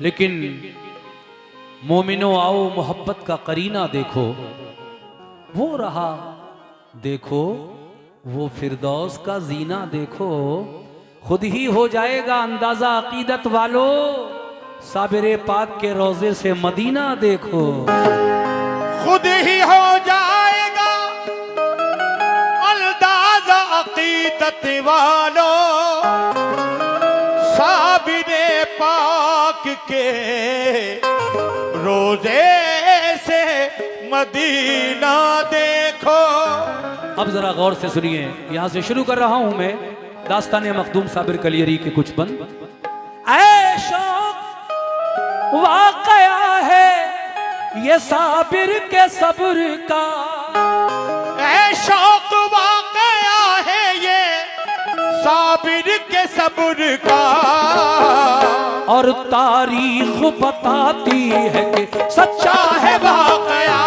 लेकिन मोमिनो आओ मोहब्बत का करीना देखो, वो रहा देखो, वो फिरदौस का जीना देखो, खुद ही हो जाएगा अंदाजा अकीदत वालों, साबिरे पाक के रोजे से मदीना देखो। खुद ही हो जाएगा अंदाजा अकीदत वालों, साबिरे पाक के रोजे से मदीना देखो। अब जरा गौर से सुनिए, यहां से शुरू कर रहा हूं मैं दास्ताने मखदूम साबिर कलियरी के कुछ बंद। ऐ शौक वाकया है ये साबिर के सब्र का, ऐ शौक वाकया है ये साबिर के सब्र का, और तारीख बताती है कि सच्चा है वाकया,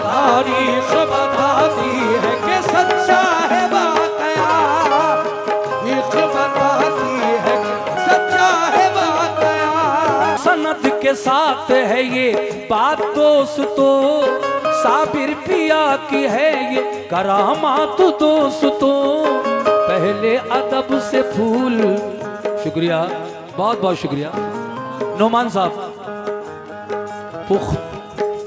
तारीख बताती है कि सच्चा है वाकया, तारीख बताती है कि सच्चा है वाकया। सनद के साथ है ये बात दोस्तों, साबिर पिया की है ये करामात दोस्तों, पहले अदब से फूल। शुक्रिया, बहुत बहुत शुक्रिया नोमान साहब।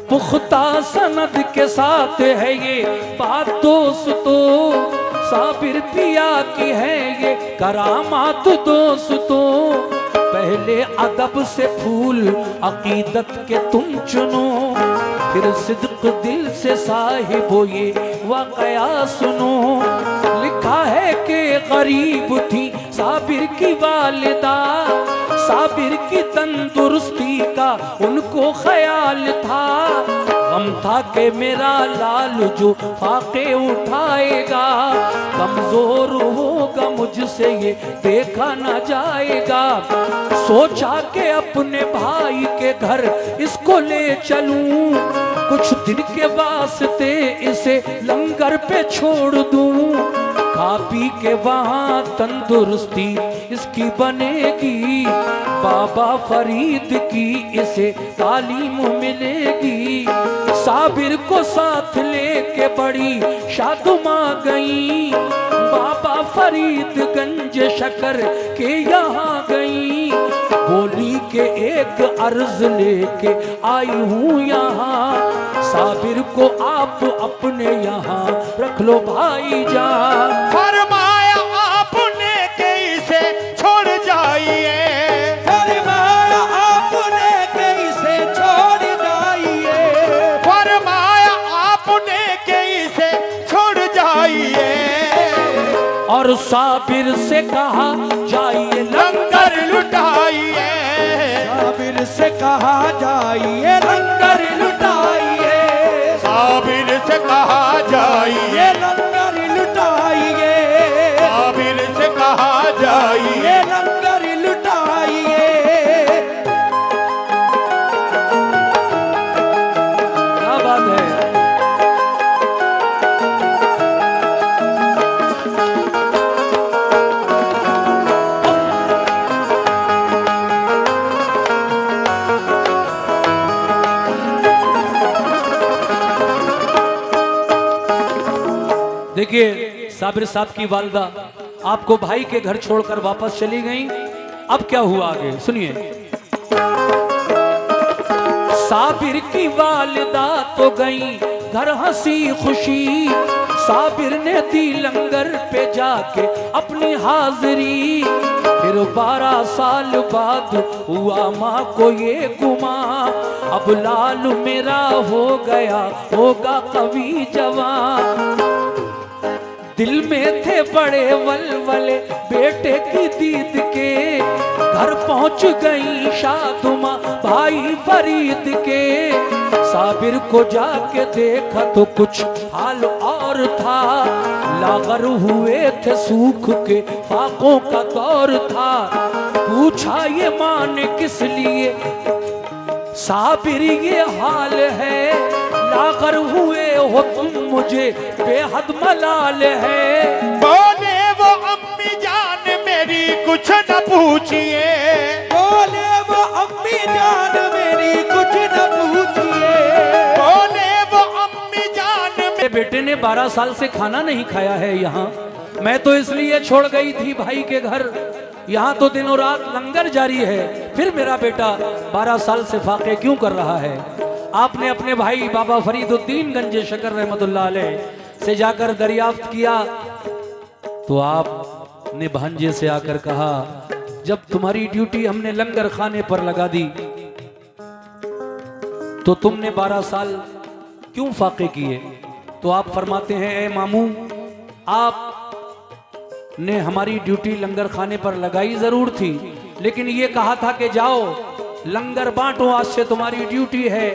पुख्ता सनद के साथ है ये बात दोस्तों, साबिर पिया की है ये करामात दोस्तों, पहले अदब से फूल अकीदत के तुम चुनो, फिर सिद्क दिल से साहिबो ये वाकया सुनो। लिखा है कि गरीब थी साबिर की वालिदा, साबिर की तंदुरुस्ती का उनको ख्याल था, गम था कि मेरा लाल जो फाके उठाएगा, कमजोर होगा मुझसे ये देखा ना जाएगा। सोचा कि अपने भाई के घर इसको ले चलूं, कुछ दिन के वास्ते इसे लंगर पे छोड़ दूं, खा पी के वहां तंदुरुस्ती इसकी बनेगी, बाबा फरीद की इसे तालीम मिलेगी। साबिर को साथ लेके बड़ी शादुमा गई, बाबा फरीद गंज शकर के यहाँ गई, बोली के एक अर्ज लेके आई हूँ यहाँ, साबिर को आप अपने यहाँ रख लो भाई जान। फरमाया आपने के इसे छोड़ जाइए, फरमाया आपने के इसे छोड़ जाइए, फरमाया आपने के इसे छोड़ जाइए, और साबिर से कहा जाइए लंगर लुटाइए, साबिर से कहा जाइए लंगर लुटाइए, साबिर से कहा जाइए, लंगर लुटाइए, साबिर से कहा जाइए, लंगर लुटाइए। क्या बात है। देखिए साबिर साहब की वालदा आपको भाई के घर छोड़कर वापस चली गई। अब क्या हुआ आगे सुनिए। साबिर की वालदा तो गई घर हंसी खुशी, साबिर ने दी लंगर पे जाके अपनी हाजिरी, फिर 12 साल बाद हुआ माँ को ये गुमा, अब लाल मेरा हो गया होगा कवि जवान। दिल में थे बड़े वलवले बेटे की दीद के, घर पहुंच गई शादुमा भाई फरीद के, साबिर को जाके देखा तो कुछ हाल और था, लागर हुए थे सूख के फाकों का दौर था, पूछा ये मान किस लिए साबिर ये हाल है, लागर हुए हो तुम मुझे बेहद मलाल है। बोले वो अम्मी जान मेरी कुछ न पूछिए, बोले वो अम्मी बेटे ने 12 साल से खाना नहीं खाया है यहाँ। मैं तो इसलिए छोड़ गई थी भाई के घर, यहाँ तो दिनों रात लंगर जारी है, फिर मेरा बेटा 12 साल से फाके क्यों कर रहा है। आपने अपने भाई बाबा फरीदुद्दीन गंजे शकर रहमतुल्लाह अलैह से जाकर दरियाफ्त किया तो आपने भांजे से आकर कहा, जब तुम्हारी ड्यूटी हमने लंगर खाने पर लगा दी तो तुमने 12 साल क्यों फाके किए। तो आप फरमाते हैं, ए मामू, आप ने हमारी ड्यूटी लंगर खाने पर लगाई जरूर थी, लेकिन ये कहा था कि जाओ लंगर बांटो, आज से तुम्हारी ड्यूटी है।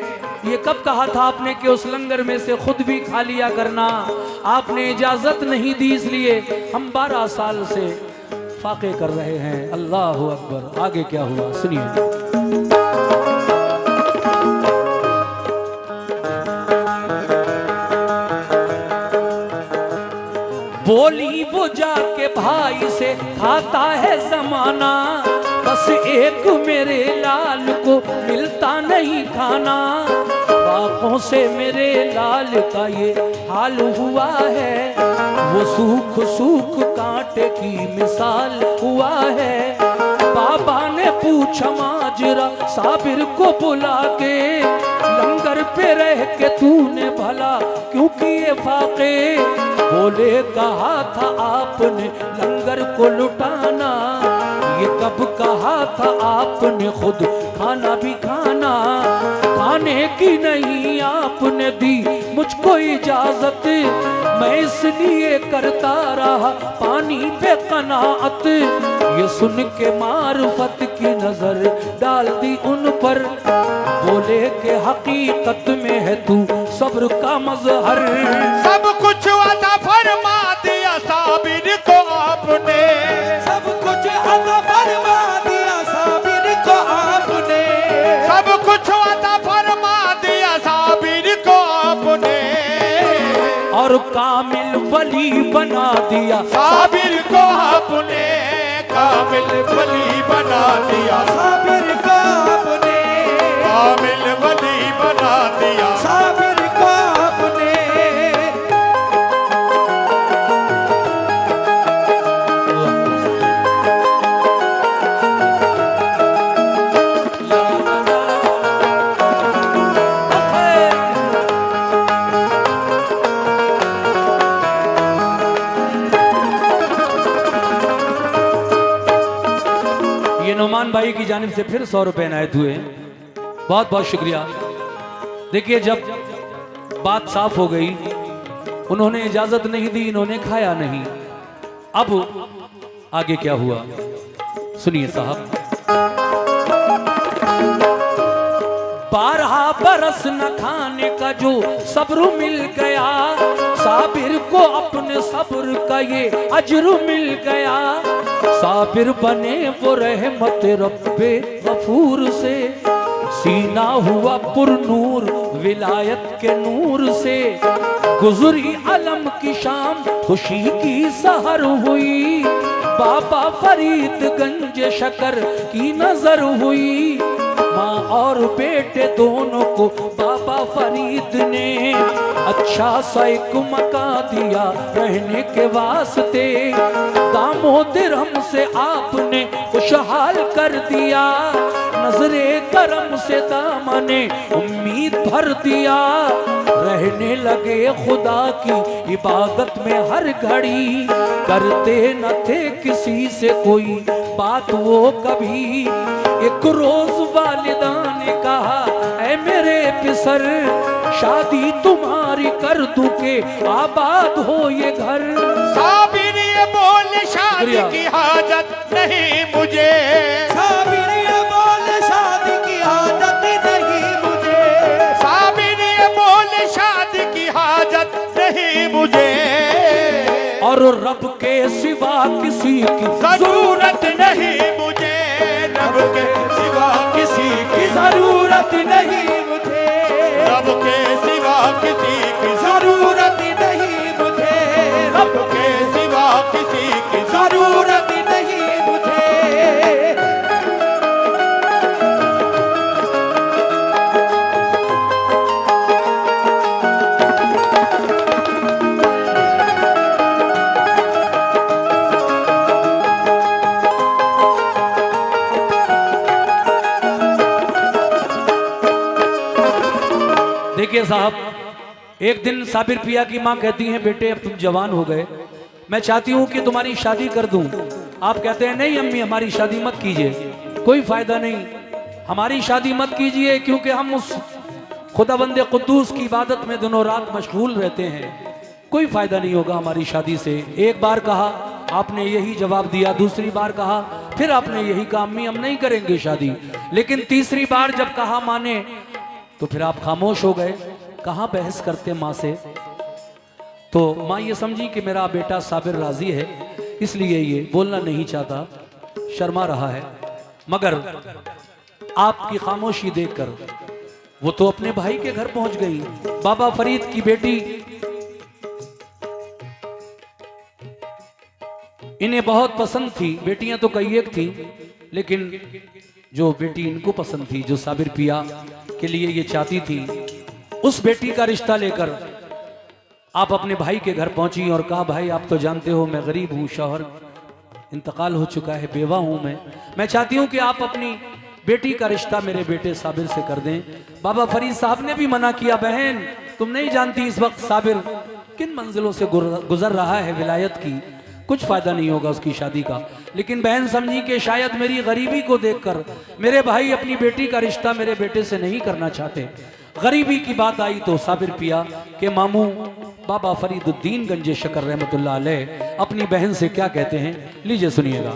ये कब कहा था आपने कि उस लंगर में से खुद भी खा लिया करना। आपने इजाजत नहीं दी, इसलिए हम 12 साल से फाके कर रहे हैं। अल्लाह अकबर। आगे क्या हुआ सुनिए। बोली वो जाके भाई से, खाता है जमाना, बस एक मेरे लाल को मिलता नहीं खाना। बापों से मेरे लाल का ये हाल हुआ है, वो सूख सूख कांटे की मिसाल हुआ है। बाबा ने पूछा माजरा साबिर को बुला के, लंगर पे रह के तूने भला क्यों किए फाके। बोले कहा था आपने लंगर को लुटाना, ये कब कहा था आपने खुद खाना भी खाना। खाने की नहीं आपने दी मुझको इजाजत, मैं इसलिए करता रहा पानी पे कनाअत। ये सुन के मार्फत की नजर डाल दी उन पर, बोले के हकीकत में है तू सब्र का मजहर। सब कुछ अता फरमा दिया साबिर को आपने, सब कुछ अता फरमा दिया साबिर को आपने, सब कुछ अता फरमा दिया साबिर को आपने। और कामिल वली बना दिया साबिर को आपने, कामिल वली बना दिया साबिर को आपने, कामिल वली बना दिया साबिर को आपने। ये नोमान भाई की जानिब से फिर 100 रुपए इनायत हुए, बहुत बहुत शुक्रिया। देखिए जब बात साफ हो गई, उन्होंने इजाजत नहीं दी, इन्होंने खाया नहीं। अब आगे क्या हुआ सुनिए साहब। 12 बरस न खाने का जो सब्र मिल गया, साबिर को अपने सब्र का ये अजर मिल गया। साबिर बने वो रहमत रब्बे गफूर से, सीना हुआ पुरनूर विलायत के नूर से। गुजरी अलम की शाम खुशी की सहर हुई, बाबा फरीद गंज शकर की नजर हुई। माँ और बेटे दोनों को बाबा फरीद ने अच्छा सा एक मकान दिया रहने के वास्ते। दामो दिरहम से आपने खुशहाल कर दिया, नजरे करम से दामने उम्मीद भर दिया। रहने लगे खुदा की इबादत में हर घड़ी, करते न थे किसी से कोई बात वो कभी। एक रोज वालिदा ने कहा, ऐ मेरे पिसर, शादी तुम्हारी कर दूं के आबाद हो ये घर। साबिर ये बोले शादी की हाजत नहीं मुझे, साबिर ये बोले शादी की आदत नहीं मुझे, साबिर ये बोले शादी की हाजत नहीं मुझे। और रब के सिवा किसी की जरूरत नहीं मुझे, रब के सिवा किसी की जरूरत नहीं मुझे, रब के सिवा किसी की जरूरत नहीं मुझे, रब के सिवा किसी की जरूरत नहीं मुझे। देखिए साहब, एक दिन साबिर पिया की माँ कहती हैं बेटे अब तुम जवान हो गए, मैं चाहती हूँ कि तुम्हारी शादी कर दूं। आप कहते हैं नहीं अम्मी हमारी शादी मत कीजिए, कोई फायदा नहीं, हमारी शादी मत कीजिए क्योंकि हम उस खुदाबंदे कुद्दूस की इबादत में दिनों रात मशगूल रहते हैं, कोई फायदा नहीं होगा हमारी शादी से। एक बार कहा आपने यही जवाब दिया, दूसरी बार कहा फिर आपने यही कहा अम्मी हम नहीं करेंगे शादी, लेकिन तीसरी बार जब कहा माने तो फिर आप खामोश हो गए। कहाँ बहस करते माँ से। तो माँ ये समझी कि मेरा बेटा साबिर राजी है, इसलिए ये बोलना नहीं चाहता, शर्मा रहा है। मगर आपकी खामोशी देखकर वो तो अपने भाई के घर पहुंच गई। बाबा फरीद की बेटी इन्हें बहुत पसंद थी, बेटियां तो कई एक थी, लेकिन जो बेटी इनको पसंद थी, जो साबिर पिया के लिए ये चाहती थी, उस बेटी का रिश्ता लेकर आप अपने भाई के घर पहुंची और कहा भाई आप तो जानते हो मैं गरीब हूं, शौहर इंतकाल हो चुका है, बेवा हूं मैं चाहती हूं कि आप अपनी बेटी का रिश्ता मेरे बेटे साबिर से कर दें। बाबा फरीद साहब ने भी मना किया, बहन तुम नहीं जानती इस वक्त साबिर किन मंजिलों से गुजर रहा है विलायत की, कुछ फायदा नहीं होगा उसकी शादी का। लेकिन बहन समझी कि शायद मेरी गरीबी को देखकर मेरे भाई अपनी बेटी का रिश्ता मेरे बेटे से नहीं करना चाहते। गरीबी की बात आई तो साबिर पिया के मामू बाबा फरीदुद्दीन गंजे शकर रहमतुल्लाह अलैह अपनी बहन से क्या कहते हैं, लीजिए सुनिएगा।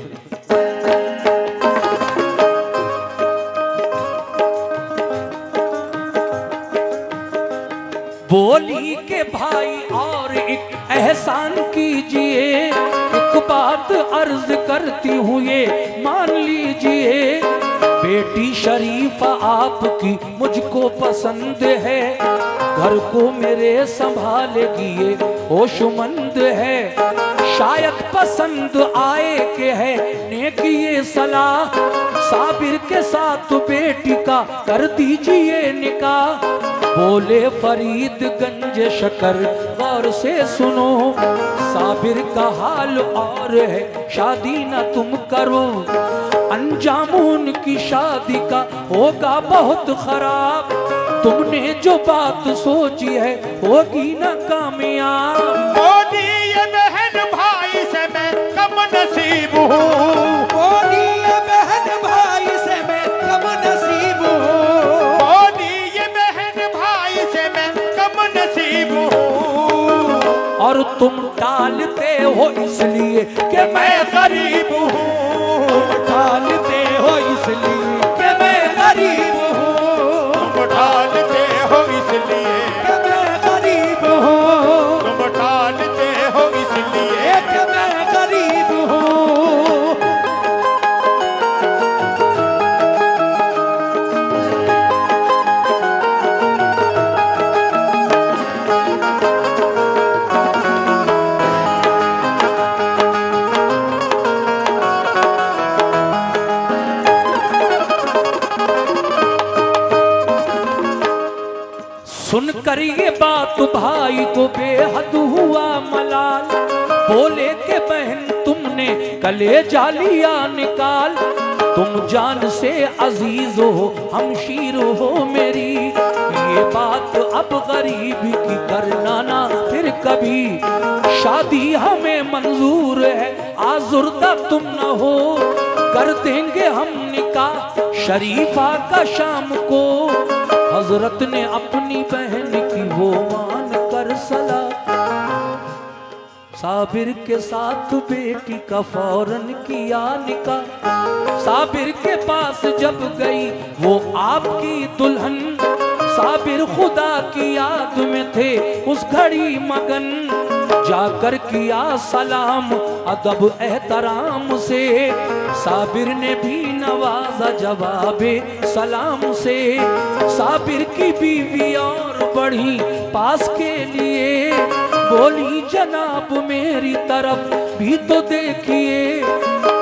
बोली के भाई और एक एहसान कीजिए, एक बात अर्ज करती हूँ ये मान लीजिए, बेटी शरीफा आपकी मुझको पसंद है, घर को मेरे संभालेगी ये होशमंद है, शायद पसंद आए के है नेक ये सलाह, साबिर के साथ बेटी का कर दीजिए निकाह। बोले फरीदगंज शकर गौर से सुनो, साबिर का हाल और है शादी न तुम करो, अंजाम उनकी शादी का होगा बहुत खराब, तुमने जो बात सोची है होगी न कामयाब। बोली ये बहन भाई से मैं कम नसीब हूँ, बोली ये बहन भाई से मैं कम नसीब हूँ, बोली ये बहन भाई से मैं कम नसीब हूँ, और तुम टालते हो इसलिए कि मैं गरीब हूँ, टालते हो इसलिए कि मैं गरीब हूँ, तुम टालते हो इसलिए, कि मैं गरीब हूँ, तुम टालते हो इसलिए, कि मैं गरीब हूँ। सुनकर ये बात भाई को बेहद हुआ मलाल, बोले के बहन तुमने कलेजा लिया निकाल, तुम जान से अजीज हो हमशीर हो मेरी, ये बात अब गरीबी की करना ना फिर कभी, शादी हमें मंजूर है आजुर्दा तुम न हो, कर देंगे हम निकाह शरीफा का शाम को। हजरत ने अपनी बहन की वो मान कर सला, साबिर के साथ बेटी का फौरन किया निकाह, साबिर के पास जब गई वो आपकी दुल्हन, साबिर खुदा की याद में थे उस घड़ी मगन, जाकर किया सलाम अदब एहतराम से, साबिर ने भी नवाजा जवाबे सलाम से, साबिर की बीवी और बढ़ी पास के लिए, बोली जनाब मेरी तरफ भी तो देखिए,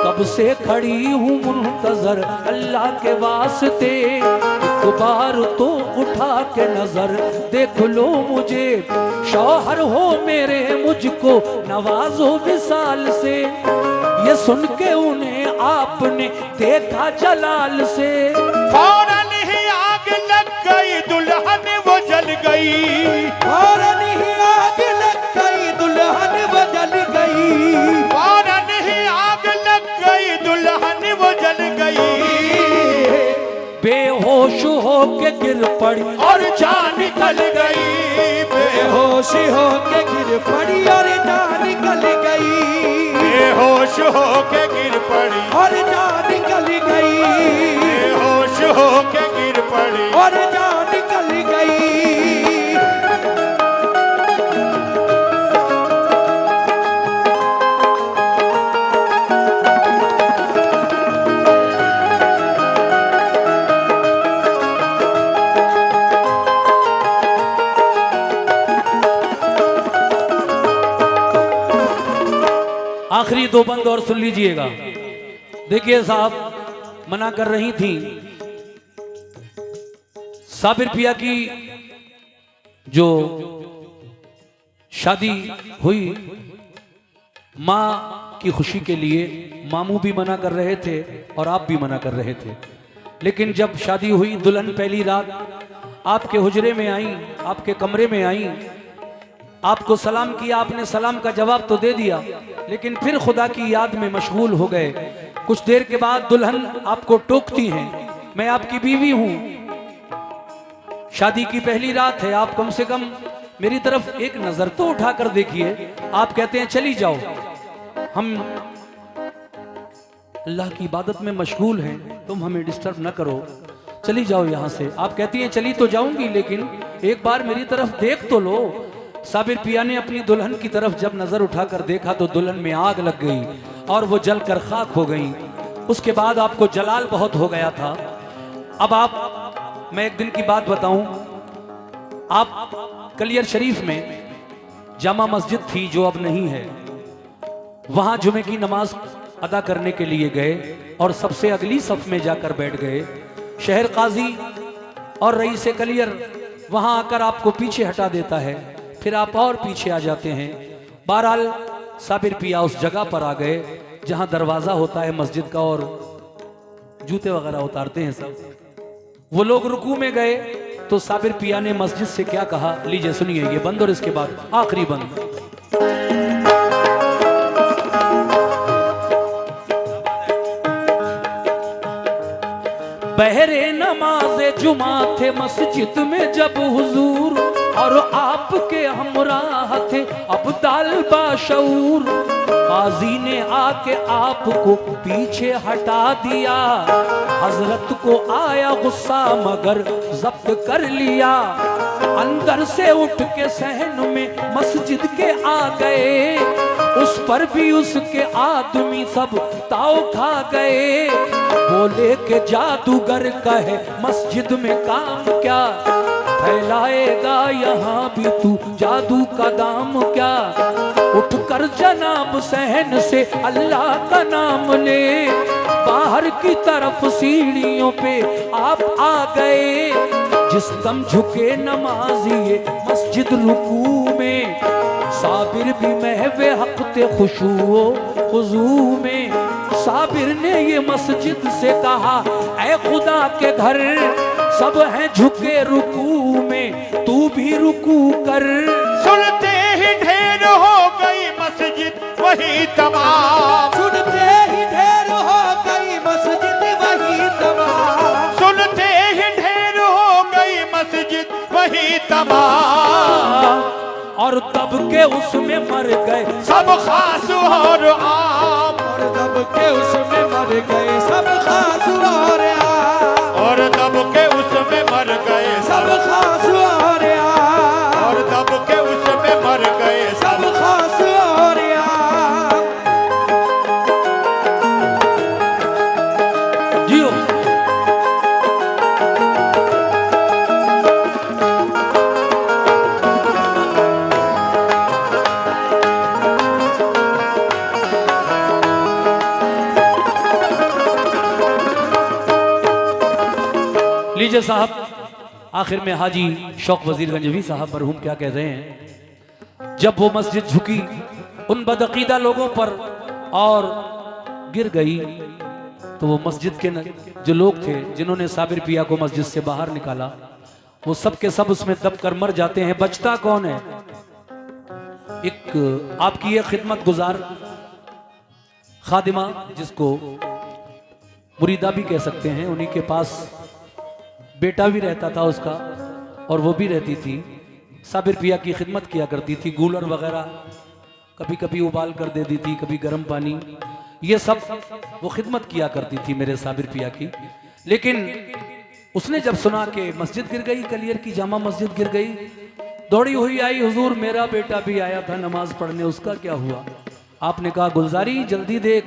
कब से खड़ी हूँ मुंतजर अल्लाह के वास्ते, एक बार तो उठा के नजर देख लो मुझे, शौहर हो मेरे मुझको नवाजो विसाल से। ये सुन के उन्हें आपने देखा जलाल से, फौरन ही आग लग गई दुल्हन वो जल गई, फौरन ही आग लग गई दुल्हन वो जल गई। फौरन ही आग लग गई दुल्हन वो जल गई। बेहोश होके गिर पड़ी और जान निकल गई, बेहोश होके गिर पड़ी और जान निकल गई। बेहोश होके गिर पड़ी और जान निकल गई। बेहोश होके गिर पड़ी और जान निकल गई। आखिरी दो बंद और सुन लीजिएगा। देखिए साहब मना कर रही थी, साबिर पिया की जो शादी हुई माँ की खुशी के लिए, मामू भी मना कर रहे थे और आप भी मना कर रहे थे। लेकिन जब शादी हुई, दुल्हन पहली रात आपके हुजरे में आई, आपके कमरे में आई, आपको सलाम किया, आपने सलाम का जवाब तो दे दिया, लेकिन फिर खुदा की याद में मशगूल हो गए। कुछ देर के बाद दुल्हन आपको टोकती हैं, मैं आपकी बीवी हूं, शादी की पहली रात है, आप कम से कम मेरी तरफ एक नजर तो उठाकर देखिए। आप कहते हैं चली जाओ, हम अल्लाह की इबादत में मशगूल हैं, तुम हमें डिस्टर्ब न करो, चली जाओ यहां से। आप कहती हैं चली तो जाऊंगी, लेकिन एक बार मेरी तरफ देख तो लो। साबिर पिया ने अपनी दुल्हन की तरफ जब नजर उठाकर देखा तो दुल्हन में आग लग गई और वो जलकर खाक हो गई। उसके बाद आपको जलाल बहुत हो गया था। अब आप, मैं एक दिन की बात बताऊं, आप कलियर शरीफ में जामा मस्जिद थी जो अब नहीं है, वहां जुमे की नमाज अदा करने के लिए गए और सबसे अगली सफ में जाकर बैठ गए। शहर काजी और रईस कलियर वहां आकर आपको पीछे हटा देता है, फिर आप और पीछे आ जाते हैं। बहरहाल साबिर पिया उस जगह पर आ गए जहां दरवाजा होता है मस्जिद का और जूते वगैरह उतारते हैं सब। वो लोग रुकू में गए तो साबिर पिया ने मस्जिद से क्या कहा, लीजिए सुनिए ये बंद और इसके बाद आखिरी बंद। बहरे नमाज़े जुमा थे मस्जिद में जब हुजूर, और आपके हमराह थे अब्दाल बाशऊर। काजी ने आके आपको पीछे हटा दिया, हजरत को आया गुस्सा मगर जब्त कर लिया। अंदर से उठ के सहन में मस्जिद के आ गए, उस पर भी उसके आदमी सब ताव खा गए। बोले के जादूगर का है मस्जिद में काम क्या, फैलाएगा यहाँ भी तू जादू का दाम क्या। उठकर जनाब सहन से अल्लाह का नाम ले, बाहर की तरफ सीढ़ियों पे आप आ गए। जिस दम झुके नमाज़ी मस्जिद रुकू में, साबिर भी महवे हक ते खुशू खुजू में। साबिर ने ये मस्जिद से कहा, ऐ खुदा के घर सब हैं झुके रुकू में, तू भी रुकू कर। सुनते ही ढेर हो गई मस्जिद वही तमाम, सुनते ही ढेर हो गई मस्जिद वही तमाम। सुनते ही ढेर हो गई मस्जिद वही तमाम। और तब के उसमें मर गए सब खास और आम, और दब के उसमें मर गए सब खास और आम। और दब के उसमें मर गए सब खास और आम। और दब के उसमें मर गए सब खास और आम। जियो। लीजिए साहब, आखिर में हाजी शौक वजीर गंजवी साहब मरहूम क्या कह रहे हैं। जब वो मस्जिद झुकी उन बदअकीदा लोगों पर और गिर गई, तो वो मस्जिद के जो लोग थे जिन्होंने साबिर पिया को मस्जिद से बाहर निकाला, वो सब के सब उसमें दब कर मर जाते हैं। बचता कौन है? एक आपकी ये खिदमत गुजार खादिमा, जिसको मुरीदा भी कह सकते हैं, उन्हीं के पास बेटा भी रहता था उसका, और वो भी रहती थी। साबिर पिया की खिदमत किया करती थी, गूलर वगैरह कभी कभी उबाल कर दे दी थी, कभी गर्म पानी, ये सब वो खिदमत किया करती थी मेरे साबिर पिया की। लेकिन उसने जब सुना कि मस्जिद गिर गई, कलियर की जामा मस्जिद गिर गई, दौड़ी हुई आई, हुजूर मेरा बेटा भी आया था नमाज पढ़ने, उसका क्या हुआ? आपने कहा गुलजारी जल्दी देख,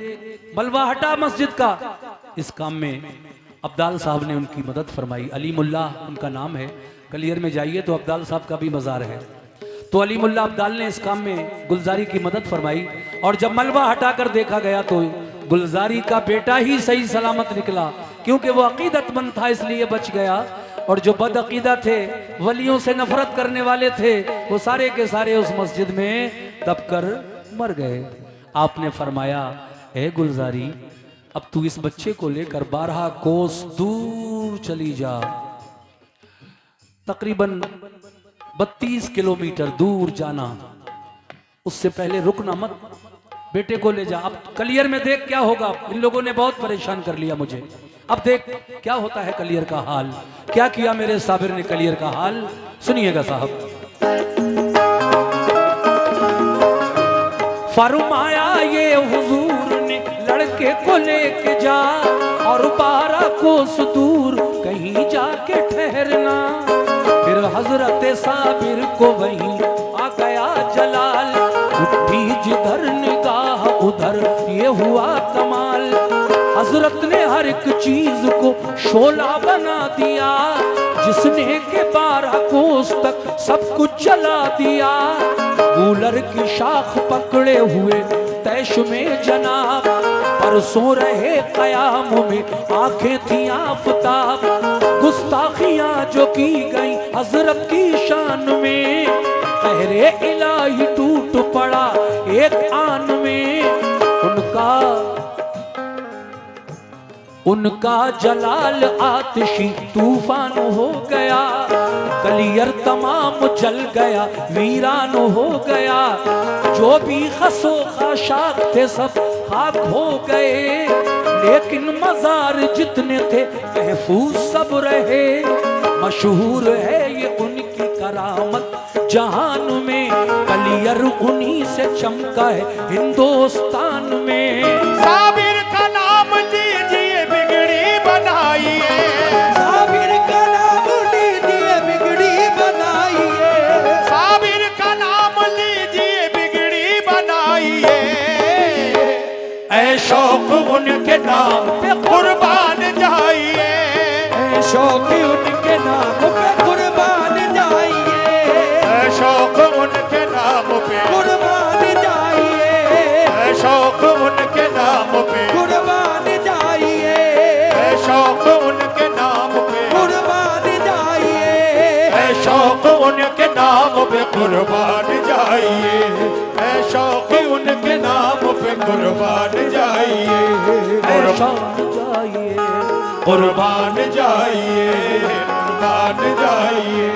मलबा हटा मस्जिद का। इस काम में अब्दाल साहब ने उनकी मदद फरमाई। अली मुल्ला उनका नाम है, कलियर में जाइए तो अब्दाल साहब का भी मज़ार है। तो अली मुल्ला अब्दाल ने इस काम में गुलजारी की मदद फरमाई, और जब मलबा हटाकर देखा गया तो गुलजारी का बेटा ही सही सलामत निकला, क्योंकि वो अकीदतमंद था इसलिए बच गया। और जो बदअकीदा थे, वलियों से नफरत करने वाले थे, वो सारे के सारे उस मस्जिद में दबकर मर गए। आपने फरमाया, ए गुलजारी, अब तू इस बच्चे को लेकर 12 कोस दूर चली जा, तकरीबन 32 किलोमीटर दूर जाना, उससे पहले रुकना मत, बेटे को ले जा। अब कलियर में देख क्या होगा, इन लोगों ने बहुत परेशान कर लिया मुझे, अब देख क्या होता है कलियर का हाल। क्या किया मेरे साबिर ने कलियर का हाल, सुनिएगा साहब। फरमाया ये हुजूर ने लड़के को लेके जा, और 12 कोस दूर कहीं जाके ठहरना। फिर हजरत साबिर को वहीं आ गया जलाल, उठी जिधर निगाह उधर ये हुआ कमाल। हजरत ने हर एक चीज को शोला बना दिया, जिसने के 12 कोस तक सब कुछ जला दिया। गूलर की शाख पकड़े हुए तैश में जनाब, पर सो रहे कयाम में आंखें थी आफताब। गुस्ताखियां जो की गई हजरत की शान में, कहरे इलाही टूट पड़ा एक आन में। उनका जलाल आतिशी तूफान हो गया, कलियर तमाम जल गया, वीरान हो गया। जो भी खसो खाशाक थे सब खाक हो गए, लेकिन मजार जितने थे महफूज सब रहे। मशहूर है ये उनकी करामत जहान में, कलियर उन्हीं से चमका है हिंदुस्तान में। साबिर का नाम लीजिए बिगड़ी बनाइए, साबिर का नाम लीजिए बिगड़ी बनाइए, साबिर का नाम लीजिए बिगड़ी बनाइए। ऐ शौक उनके नाम पे कुर्बान जाइए, ऐ शौक उनके नाम पे कुर्बान जाइए, ऐ शौक उनके नाम पे कुर्बान जाइए, ऐ शौक उनके नाम पे कुर्बान जाइए, ऐ शौक उनके नाम पे कुर्बान जाइए, ऐ शौक उनके नाम पे कुर्बान जाइए, ऐ शौक उनके नाम पे कुर्बान जाइए, कुर्बान जाइए, कुर्बान जाइए।